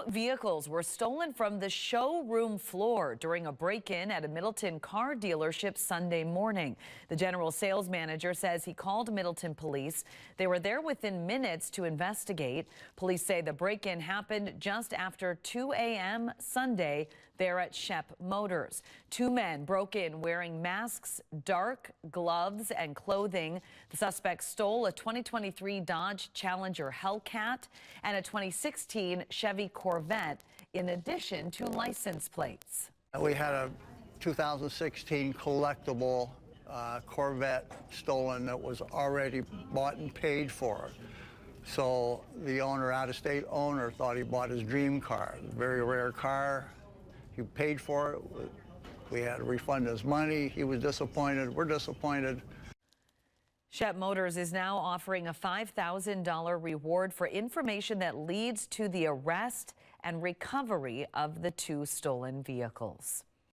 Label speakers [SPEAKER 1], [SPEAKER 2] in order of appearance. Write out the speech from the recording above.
[SPEAKER 1] Vehicles were stolen from the showroom floor during a break-in at a Middleton car dealership Sunday morning. The general sales manager says he called Middleton police. They were there within minutes to investigate. Police say the break-in happened just after 2 a.m. Sunday there at Shep Motors. Two men broke in wearing masks, dark gloves, and clothing. The suspects stole a 2023 Dodge Challenger Hellcat and a 2016 Chevy Corvette, in addition to license plates.
[SPEAKER 2] We had a 2016 collectible Corvette stolen that was already bought and paid for. So the owner, out-of-state owner, thought he bought his dream car, a very rare car. He paid for it. We had to refund his money. He was disappointed. We're disappointed.
[SPEAKER 1] Shep Motors is now offering a $5,000 reward for information that leads to the arrest and recovery of the two stolen vehicles.